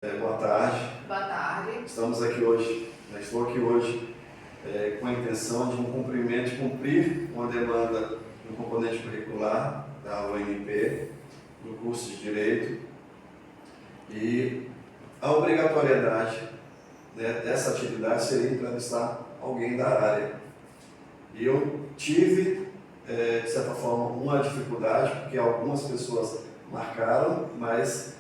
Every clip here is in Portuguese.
Boa tarde. Boa tarde. Estamos aqui hoje, estou aqui hoje com a intenção de cumprir uma demanda do componente curricular da UNP, do curso de Direito, e a obrigatoriedade dessa atividade seria entrevistar alguém da área. E eu tive, de certa forma, uma dificuldade, porque algumas pessoas marcaram, mas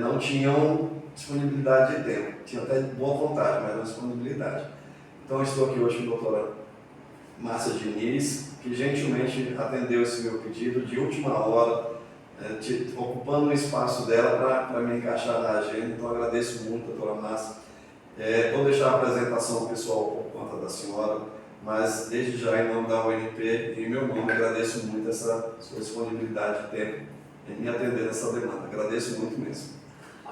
não tinham disponibilidade de tempo. Tinha até boa vontade, mas não disponibilidade. Então, estou aqui hoje com a doutora Márcia Diniz, que gentilmente atendeu esse meu pedido de última hora, ocupando um espaço dela para me encaixar na agenda. Então, agradeço muito, doutora Márcia. Vou deixar a apresentação pessoal por conta da senhora, mas desde já, em nome da UNP e em meu nome, agradeço muito essa sua disponibilidade de tempo em me atender nessa demanda. Agradeço muito mesmo.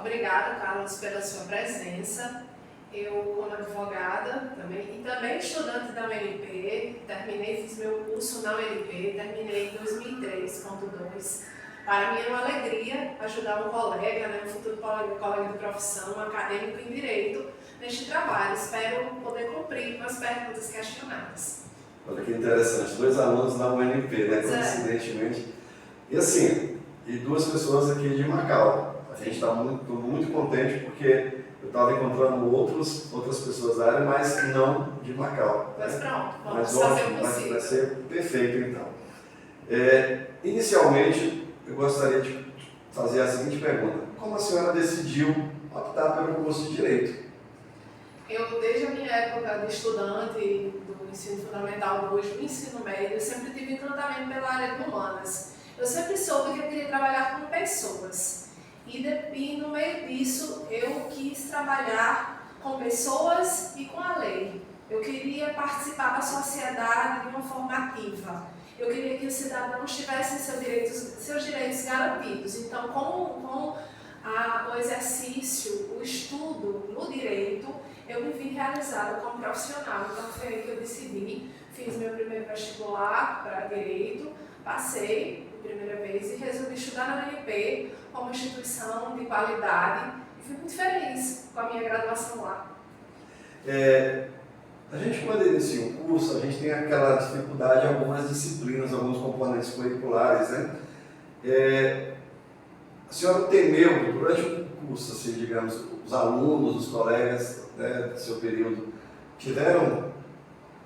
Obrigada, Carlos, pela sua presença. Eu, como advogada e também estudante da UNP, fiz meu curso na UNP, terminei em 2003.2. Para mim é uma alegria ajudar um colega, um futuro colega de profissão, um acadêmico em Direito, neste trabalho. Espero poder cumprir com as perguntas questionadas. Olha que interessante, 2 alunos na UNP, coincidentemente. E assim, e 2 pessoas aqui de Macau. A gente está muito contente porque eu estava encontrando outras pessoas da área, mas não de Macau. Mas pronto, vamos fazer o possível. Vai ser perfeito então. Inicialmente, eu gostaria de fazer a seguinte pergunta: como a senhora decidiu optar pelo curso de Direito? Eu, desde a minha época de estudante do ensino fundamental 2, do ensino médio, eu sempre tive encantamento pela área de humanas. Eu sempre soube que eu queria trabalhar com pessoas. E no meio disso, eu quis trabalhar com pessoas e com a lei. Eu queria participar da sociedade de uma forma ativa. Eu queria que os cidadãos tivessem seus direitos garantidos. Então, com o exercício, o estudo no direito, eu me vi realizada como profissional. Então, foi aí que eu decidi, fiz meu primeiro vestibular para Direito, passei primeira vez e resolvi estudar na UNP como instituição de qualidade e fui muito feliz com a minha graduação lá. A gente, quando inicia um curso, a gente tem aquela dificuldade em algumas disciplinas, alguns componentes curriculares, né? A senhora temeu, durante o curso, assim, digamos, os alunos, os colegas, né, do seu período, tiveram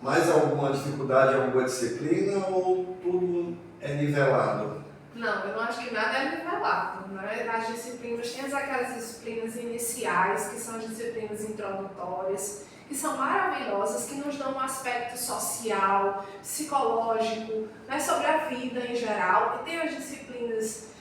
mais alguma dificuldade em alguma disciplina ou tudo é nivelado? Não, eu não acho que nada é nivelado. Né? As disciplinas, tem aquelas disciplinas iniciais, que são as disciplinas introdutórias, que são maravilhosas, que nos dão um aspecto social, psicológico, né, sobre a vida em geral. E tem as disciplinas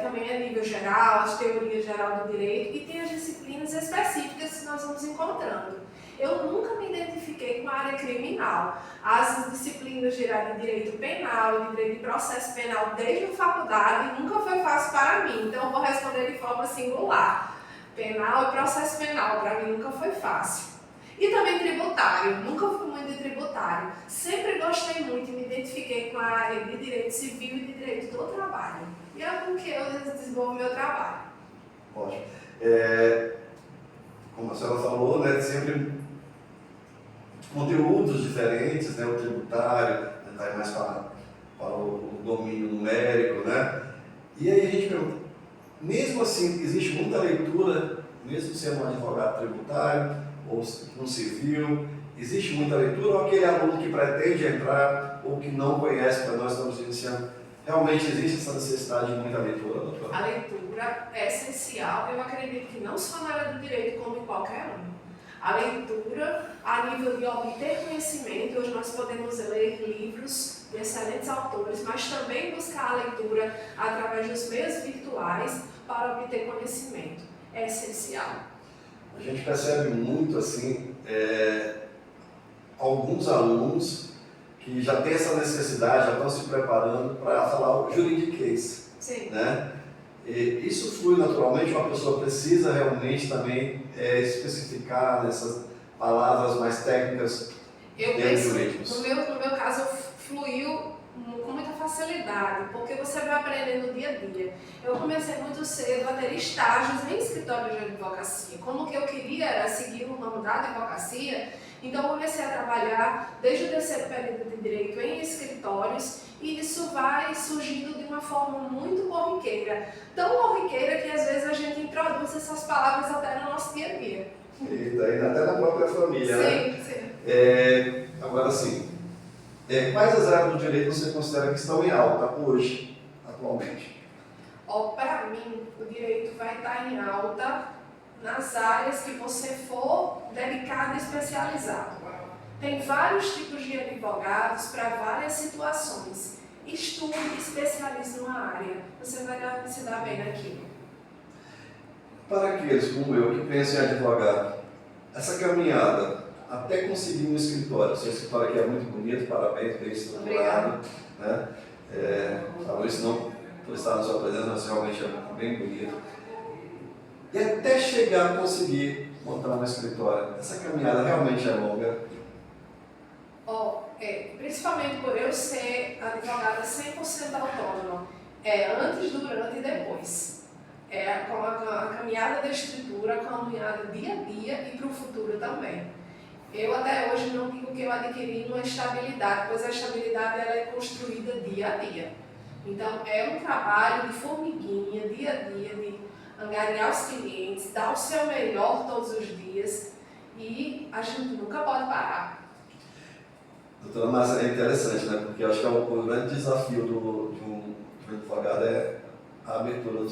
também a nível geral, as teorias geral do direito, e tem as disciplinas específicas que nós vamos encontrando. Eu nunca me identifiquei com a área criminal. As disciplinas de direito penal, de direito de processo penal, desde a faculdade, nunca foi fácil para mim. Então, eu vou responder de forma singular. Penal e processo penal, para mim, nunca foi fácil. E também tributário, nunca fui muito de tributário. Sempre gostei muito e me identifiquei com a área de direito civil e de direito do trabalho. E é com que eu desenvolvo meu trabalho. Ótimo. Como a senhora falou, né, sempre conteúdos diferentes, né, o tributário, vai mais para o domínio numérico, né? E aí a gente pergunta, mesmo assim, existe muita leitura, mesmo sendo um advogado tributário ou no civil, existe muita leitura, ou aquele aluno que pretende entrar ou que não conhece, para nós estamos iniciando, realmente existe essa necessidade de muita leitura, doutora? A leitura é essencial, eu acredito que não só na área do direito, como em qualquer um. A leitura, a nível de obter conhecimento, hoje nós podemos ler livros de excelentes autores, mas também buscar a leitura através dos meios virtuais para obter conhecimento. É essencial. A gente percebe muito, assim, alguns alunos que já têm essa necessidade, já estão se preparando para falar o juridiquês. Sim. Né? E isso flui naturalmente, uma pessoa precisa realmente também especificar nessas palavras mais técnicas eu penso, jurídicos. No meu caso, fluiu com muita facilidade, porque você vai aprendendo dia a dia. Eu comecei muito cedo a ter estágios em escritório de advocacia. Como que eu queria era seguir o ramo da advocacia, então eu comecei a trabalhar desde o terceiro período de direito em escritórios, e isso vai surgindo de uma forma muito corriqueira. Tão corriqueira que às vezes a gente introduz essas palavras até no nosso dia a dia. E até na própria família, né? Sim, sim. Agora sim, quais as áreas do direito você considera que estão em alta hoje, atualmente? Para mim, o direito vai estar em alta nas áreas que você for dedicado e especializado. Tem vários tipos de advogados para várias situações. Estude e especialize numa área. Você vai se dar bem naquilo. Para aqueles como eu que pensam em advogar, essa caminhada até conseguir um escritório, seu escritório aqui é muito bonito, parabéns, bem estruturado, né? Falo isso não por estar na sua presença, mas realmente é bem bonito. E até chegar a conseguir montar um escritório, essa caminhada realmente é longa? Principalmente por eu ser advogada 100% autônoma, antes, durante e depois. Com a caminhada da estrutura, com a caminhada dia a dia e para o futuro também. Eu até hoje não digo que eu adquiri uma estabilidade, pois a estabilidade ela é construída dia a dia. Então é um trabalho de formiguinha, dia a dia, de angariar os clientes, dar o seu melhor todos os dias, e a gente nunca pode parar. Doutora Márcia, é interessante, né? Porque eu acho que o grande desafio de um advogado é a abertura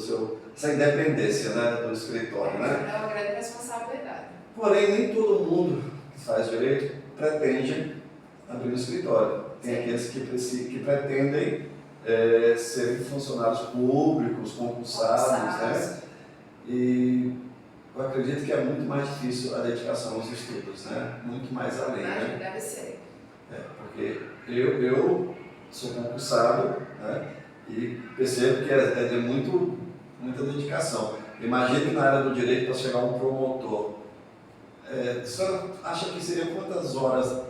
essa independência, né, do escritório, né? É uma grande responsabilidade. Porém, nem todo mundo que faz direito pretende abrir um escritório. Tem aqueles que pretendem serem funcionários públicos, concursados, né? E eu acredito que é muito mais difícil a dedicação aos estudos, né? Muito mais além, né? Deve ser. Porque eu sou concursado, né? E percebo que é de muita dedicação. Imagine que na área do direito, para chegar um promotor, a senhora acha que seria quantas horas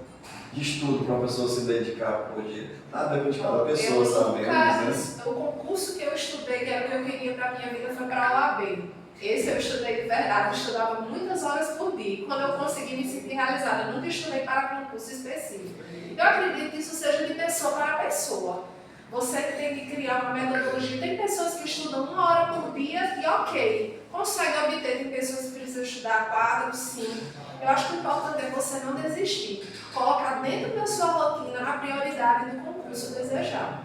de estudo para uma pessoa se dedicar por dia? Nada depende de cada pessoa, sabemos, né? O concurso que eu estudei, que era o que eu queria para a minha vida, foi para a OAB. Esse eu estudei de verdade, eu estudava muitas horas por dia. Quando eu consegui me sentir realizada, eu nunca estudei para concurso específico. Eu acredito que isso seja de pessoa para pessoa. Você tem que criar uma metodologia. Tem pessoas que estudam 1 hora por dia e ok, consegue obter. Tem pessoas que precisam estudar 4, 5. Eu acho que o importante é você não desistir. Colocar dentro da sua rotina a prioridade do concurso desejado.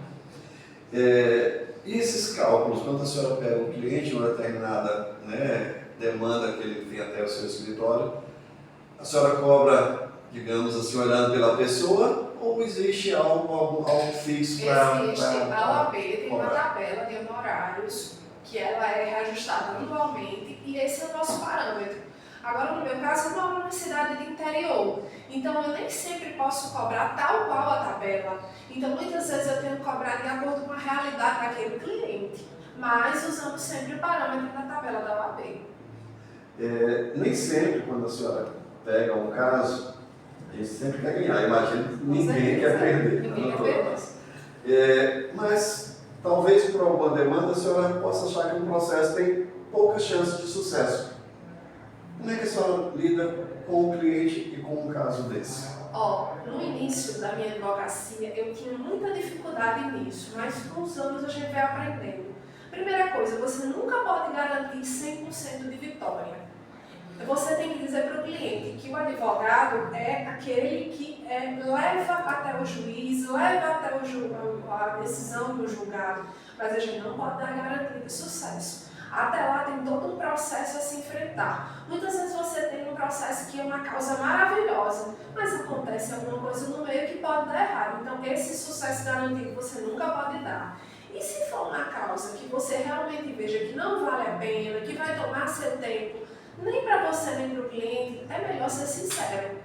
E esses cálculos, quando a senhora pega um cliente, uma determinada, né, demanda que ele tem até o seu escritório, a senhora cobra, digamos assim, olhando pela pessoa, ou existe algo fixo para... Existe. A OAB tem uma tabela de honorários que ela é reajustada anualmente, e esse é o nosso parâmetro. Agora, no meu caso, eu moro numa cidade de interior, então eu nem sempre posso cobrar tal qual a tabela. Então, muitas vezes eu tenho que cobrar de acordo com a realidade daquele cliente, mas usando sempre o parâmetro da tabela da OAB. Nem sempre, quando a senhora pega um caso, a gente sempre quer ganhar. Imagino que ninguém quer perder. Ninguém quer perder. Mas, talvez por alguma demanda, a senhora possa achar que um processo tem poucas chances de sucesso. Como é que a senhora lida com o cliente e com um caso desse? No início da minha advocacia, eu tinha muita dificuldade nisso, mas com os anos a gente vai aprendendo. Primeira coisa, você nunca pode garantir 100% de vitória. Você tem que dizer para o cliente que o advogado é aquele que leva até o juiz, leva até a decisão do julgado, mas a gente não pode dar garantia de sucesso. Até lá tem todo um processo a se enfrentar. Muitas vezes você tem um processo que é uma causa maravilhosa, mas acontece alguma coisa no meio que pode dar errado. Então esse sucesso garantido você nunca pode dar. E se for uma causa que você realmente veja que não vale a pena, que vai tomar seu tempo, nem para você nem para o cliente, é melhor ser sincero.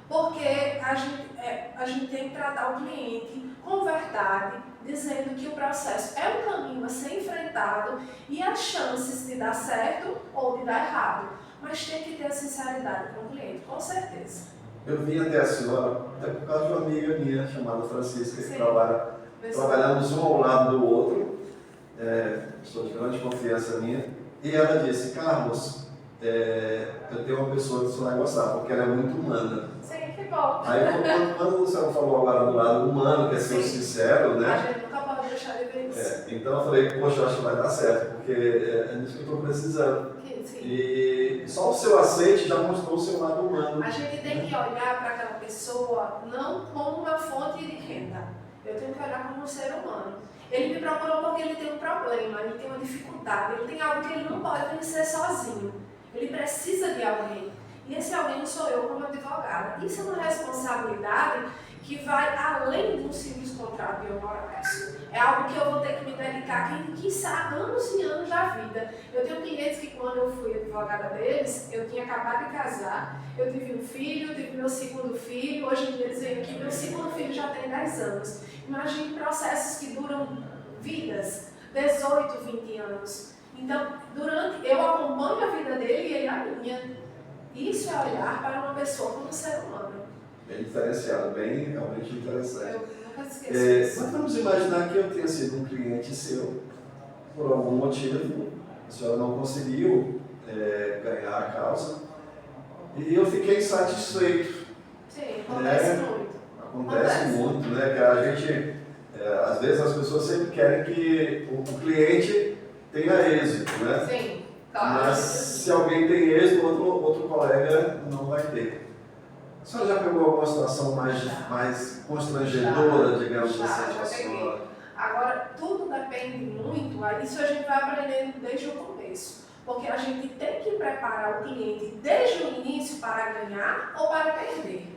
Porque a gente tem que tratar o cliente com verdade, dizendo que o processo é um caminho a ser enfrentado e as chances de dar certo ou de dar errado. Mas tem que ter a sinceridade com o cliente, com certeza. Eu vim até a senhora, até por causa de uma amiga minha chamada Francisca, que trabalha trabalhamos um ao lado do outro, pessoa de grande confiança minha, e ela disse, Carlos, eu tenho uma pessoa que você vai gostar, porque ela é muito humana. Sim, que bom. Aí quando você falou agora do lado humano, que é ser sincero, né? A gente nunca pode deixar de ver isso. Então eu falei, poxa, eu acho que vai dar certo, porque é isso que eu estou precisando. Sim. E só o seu aceite já mostrou o seu lado humano. A gente tem que olhar para aquela pessoa não como uma fonte de renda. Eu tenho que olhar como um ser humano. Ele me procurou porque ele tem um problema, ele tem uma dificuldade, ele tem algo que ele não pode vencer sozinho. Ele precisa de alguém. E esse alguém sou eu como advogada. Isso é uma responsabilidade que vai além de um simples contrato de honorários. É algo que eu vou ter que me dedicar, quiçá, anos e anos da vida. Eu tenho clientes que quando eu fui advogada deles, eu tinha acabado de casar, eu tive um filho, tive meu segundo filho, hoje em dia eles veem que meu segundo filho já tem 10 anos. Imagine processos que duram vidas, 18, 20 anos. Então, eu acompanho a vida dele e ele a minha. Isso é olhar para uma pessoa como ser humano. Bem diferenciado, bem realmente interessante. Eu nunca esqueço. Mas vamos imaginar que eu tenha sido um cliente seu, por algum motivo, a senhora não conseguiu ganhar a causa, e eu fiquei insatisfeito. Sim, acontece muito. Acontece muito, né? Que a gente, às vezes as pessoas sempre querem que o cliente tenha êxito, né? Sim, claro. Mas se alguém tem êxito, outro colega não vai ter. A senhora já pegou alguma situação mais constrangedora, digamos assim, já a senhora? Agora, tudo depende muito, isso a gente vai aprendendo desde o começo. Porque a gente tem que preparar o cliente desde o início para ganhar ou para perder.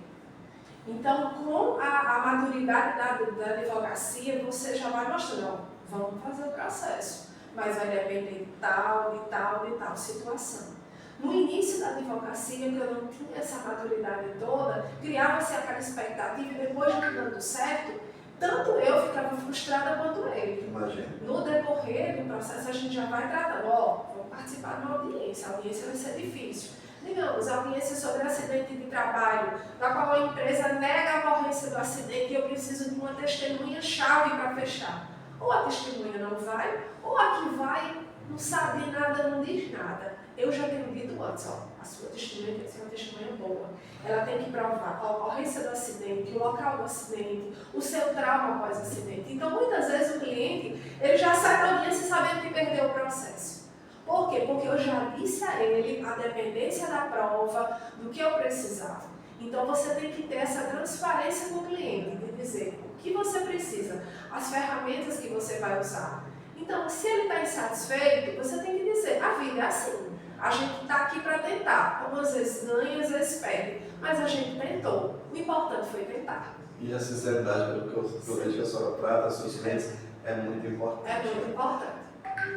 Então, com a maturidade da advocacia, você já vai mostrando, vamos fazer o processo, mas vai depender de tal situação. No início da advocacia, que eu não tinha essa maturidade toda, criava-se aquela expectativa e depois não dando certo, tanto eu ficava frustrada quanto ele. Imagina. No decorrer do processo, a gente já vai tratando, vou participar de uma audiência, a audiência vai ser difícil. Digamos, audiência sobre acidente de trabalho, na qual a empresa nega a ocorrência do acidente e eu preciso de uma testemunha-chave para fechar. Ou a testemunha não vai, ou a que vai não sabe nada, não diz nada. Eu já tenho dito antes, a sua testemunha tem que ser uma testemunha boa. Ela tem que provar a ocorrência do acidente, o local do acidente, o seu trauma após o acidente. Então, muitas vezes o cliente, ele já sai da audiência sabendo que perdeu o processo. Por quê? Porque eu já disse a ele a dependência da prova, do que eu precisava. Então, você tem que ter essa transparência com o cliente, de dizer o que você precisa, as ferramentas que você vai usar. Então, se ele está insatisfeito, você tem que dizer, a vida é assim. A gente está aqui para tentar. Algumas vezes ganha, às vezes perde. Mas a gente tentou. O importante foi tentar. E a sinceridade, pelo que eu vejo que a senhora trata, os seus clientes, é muito importante. É muito importante.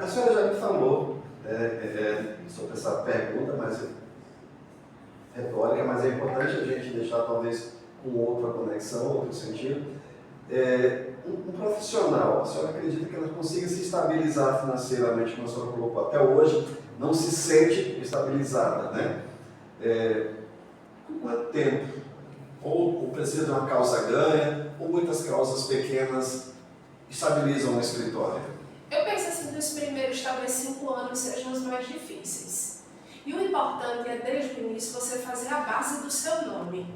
A senhora já me falou sobre essa pergunta, mas retórica, mas é importante a gente deixar talvez com outra conexão, outro sentido. Um profissional, a senhora acredita que ela consiga se estabilizar financeiramente, como a senhora colocou até hoje, não se sente estabilizada, né? Com quanto tempo? Ou precisa de uma causa ganha, ou muitas causas pequenas estabilizam o escritório? Eu penso assim que os primeiros, talvez 5 anos, sejam os mais difíceis. E o importante é, desde o início, você fazer a base do seu nome.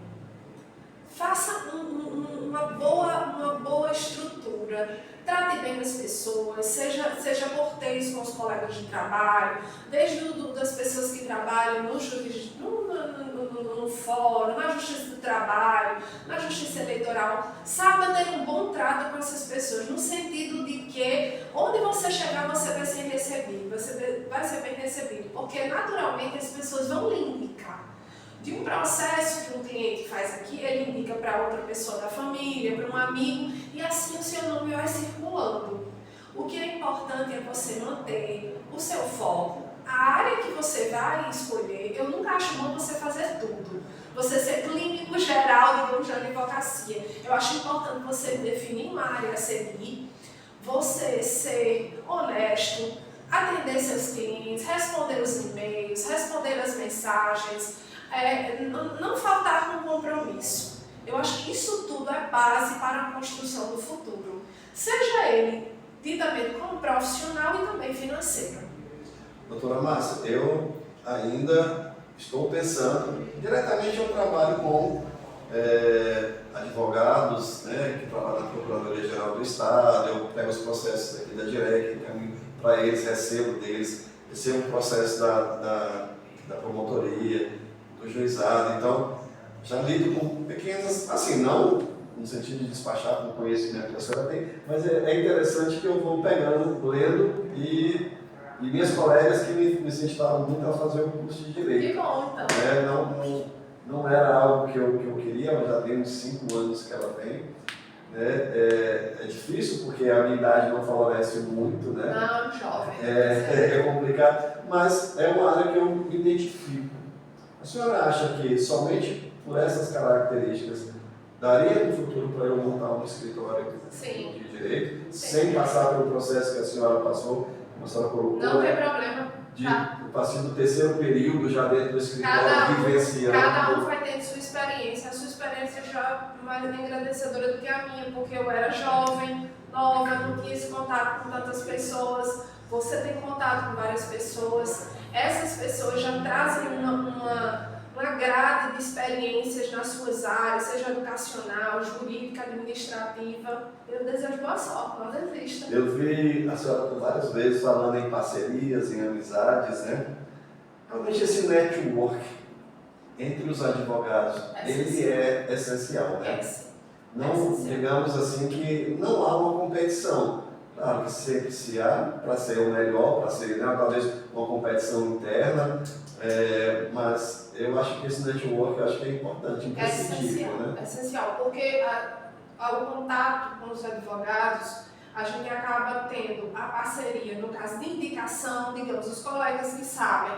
Faça uma boa estrutura, trate bem as pessoas, seja cortês com os colegas de trabalho, desde das pessoas que trabalham no fórum, na justiça do trabalho, na justiça eleitoral. Saiba ter um bom trato com essas pessoas, no sentido de que onde você chegar você vai ser recebido, você vai ser bem recebido, porque naturalmente as pessoas vão lhe indicar. De um processo que um cliente faz aqui, ele indica para outra pessoa da família, para um amigo, e assim o seu nome vai circulando. O que é importante é você manter o seu foco, a área que você vai escolher. Eu nunca acho bom você fazer tudo. Você ser clínico geral, digamos, de advocacia. Eu acho importante você definir uma área a seguir, você ser honesto, atender seus clientes, responder os e-mails, responder as mensagens, não faltar com compromisso. Eu acho que isso tudo é base para a construção do futuro. seja ele ditamente como profissional e também financeiro. Doutora Márcia, eu ainda estou pensando, diretamente eu trabalho com advogados, né, que trabalham na Procuradoria-Geral do Estado, eu pego os processos aqui da DIREC, para eles, recebo o processo da promotoria, do juizado, então já lido com pequenas, assim, não no sentido de despachar com o conhecimento que a senhora tem, mas é interessante que eu vou pegando, lendo e minhas colegas que me incentivaram muito a fazer o curso de Direito. Que bom, então. Não era algo que eu queria, mas já tem uns 5 anos que ela tem. É difícil porque a minha idade não favorece muito, né? Não, jovem. É complicado, mas é uma área que eu me identifico. A senhora acha que somente por essas características daria no futuro para eu montar um escritório Sim. de Direito, Sim. sem passar pelo processo que a senhora passou, como a senhora colocou? Não tem problema. Eu passei do terceiro período já dentro do escritório, vivenciando. Cada um vai tendo sua experiência. A sua experiência já é mais engrandecedora do que a minha, porque eu era jovem, nova, não tinha esse contato com tantas pessoas. Você tem contato com várias pessoas. Essas pessoas já trazem uma grade de experiências nas suas áreas, seja educacional, jurídica, administrativa. Eu desejo boa sorte, não desista. Eu vi a senhora por várias vezes falando em parcerias, em amizades, né? Realmente esse network entre os advogados, ele é essencial, né? Não, digamos assim, que não há uma competição. Claro que sempre se há, para ser o melhor, para ser, né, talvez uma competição interna, mas eu acho que esse network eu acho que é importante, imprescindível, né? É essencial, porque ao contato com os advogados, a gente acaba tendo a parceria, no caso de indicação, digamos, os colegas que sabem,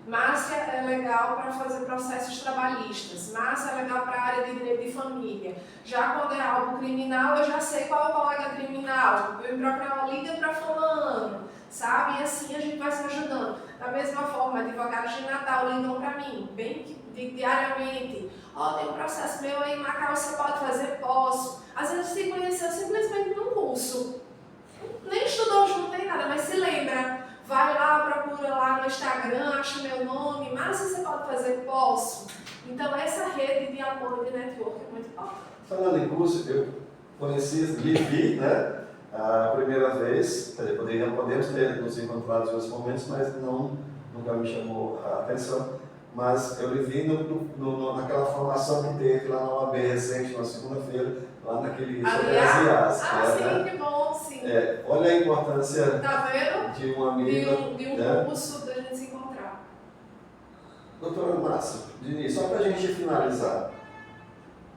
Márcia é legal para fazer processos trabalhistas, Márcia é legal para a área de direito de família. Já quando é algo criminal, eu já sei qual é o colega criminal, eu me procurar liga para fulano, sabe? E assim a gente vai se ajudando. Da mesma forma, advogados de Natal ligam para mim, bem que diariamente. Tem um processo meu aí em Macau, você pode fazer? Posso. Às vezes se conheceu simplesmente num curso. Nem estudou junto, nem nada, mas se lembra. Vai lá, procura lá no Instagram, acha meu nome, mas você pode fazer? Posso. Então essa rede de apoio de network é muito importante. Falando em curso, eu vi, né? A primeira vez, podemos ter nos encontrado em outros momentos, mas nunca me chamou a atenção. Mas eu lhe vi naquela formação que teve lá na OAB recente, na segunda-feira, lá naquele Aliás, sim, né? Que bom, sim. Olha a importância tá vendo? de uma amiga. De um né? curso da gente se encontrar. Doutora Márcia, Diniz, só para a gente finalizar,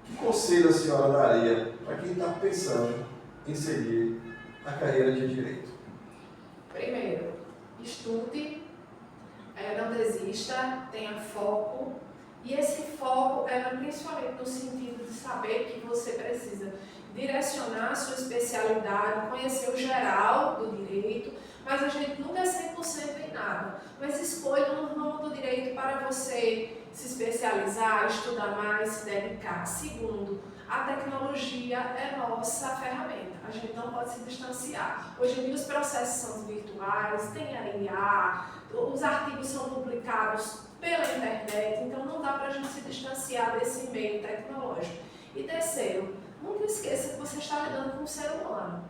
que conselho a senhora daria para quem está pensando em seguir a carreira de Direito? Primeiro, estude, não desista, tenha foco. E esse foco é principalmente no sentido de saber que você precisa direcionar a sua especialidade, conhecer o geral do direito, mas a gente nunca é 100% em nada. Mas escolha um ramo do direito para você se especializar, estudar mais, se dedicar. Segundo, a tecnologia é nossa ferramenta, a gente não pode se distanciar. Hoje em dia os processos são virtuais, tem a IA, os artigos são publicados pela internet, então não dá para a gente se distanciar desse meio tecnológico. E terceiro, nunca esqueça que você está lidando com um ser humano.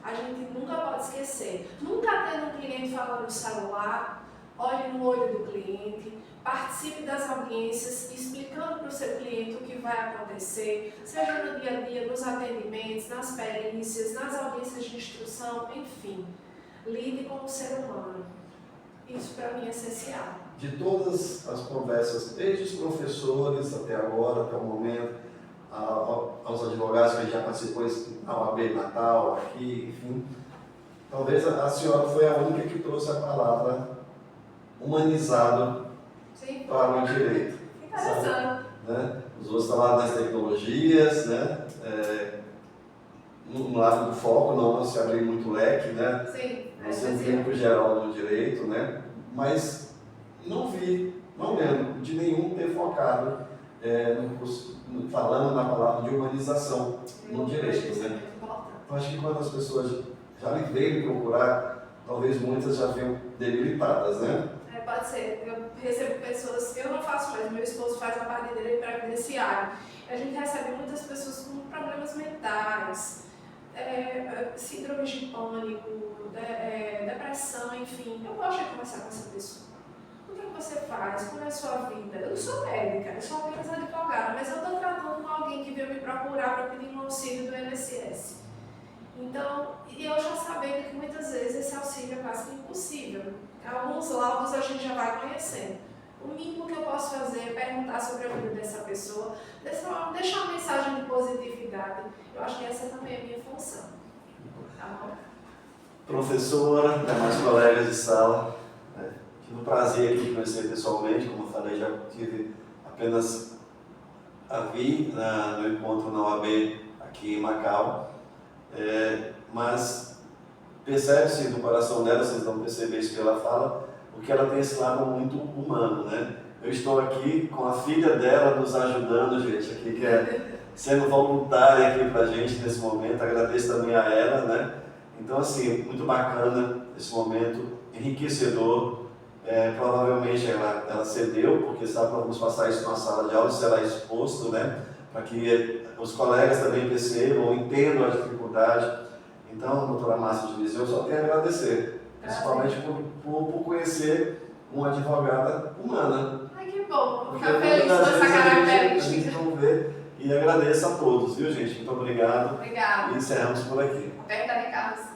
A gente nunca pode esquecer. Nunca tendo um cliente falando no celular, olhe no olho do cliente, participe das audiências, explicando para o seu cliente o que vai acontecer, seja no dia a dia, nos atendimentos, nas perícias, nas audiências de instrução, enfim. Lide com o ser humano. Isso para mim é essencial. De todas as conversas, desde os professores até agora, até o momento, aos advogados que a gente já participou na OAB Natal, aqui, enfim, talvez a senhora foi a única que trouxe a palavra humanizado para o direito. Interessante. Né? Os outros falaram das tecnologias, né? No lado do foco não se abrir muito leque, né? Sim, Nós temos tempo geral do direito, né? Mas não lembro de nenhum ter focado no curso, falando na palavra de humanização no direito, né? Eu acho que quando as pessoas já lhe veem procurar, talvez muitas já venham debilitadas, né? Pode ser. Eu recebo pessoas, eu não faço mais, meu esposo faz a parte dele previdenciário. A gente recebe muitas pessoas com problemas mentais, síndromes de pânico, depressão, enfim. Eu gosto de conversar com essa pessoa. O que você faz? Como é a sua vida? Eu não sou médica, eu sou apenas advogada, mas eu estou tratando com alguém que veio me procurar para pedir um auxílio do INSS. Então, eu já sabendo que muitas vezes esse auxílio é quase impossível. Alguns laudos a gente já vai conhecendo. O mínimo que eu posso fazer é perguntar sobre a vida dessa pessoa, deixar uma mensagem de positividade. Eu acho que essa também é a minha função. Tá bom? Professora, demais colegas de sala, tive o prazer aqui de conhecer pessoalmente, como eu falei, já tive apenas a vir no encontro na OAB aqui em Macau, mas percebe-se no coração dela, vocês vão perceber isso que ela fala, porque ela tem esse lado muito humano, né? Eu estou aqui com a filha dela nos ajudando, gente, aqui que é sendo voluntária aqui pra gente nesse momento, agradeço também a ela, né? Então, assim, muito bacana esse momento, enriquecedor. Provavelmente ela cedeu, porque sabe que nós vamos passar isso na sala de aula, será exposto, né? Para que os colegas também percebam, entendam a dificuldade. Então, doutora Márcia de Liseu, eu só tenho a agradecer, principalmente por conhecer uma advogada humana. Ai, que bom, Porque ficar feliz com essa a característica. gente não vê, e agradeço a todos, viu, gente? Muito obrigado. Obrigada. E encerramos por aqui. Aperta, Carlos.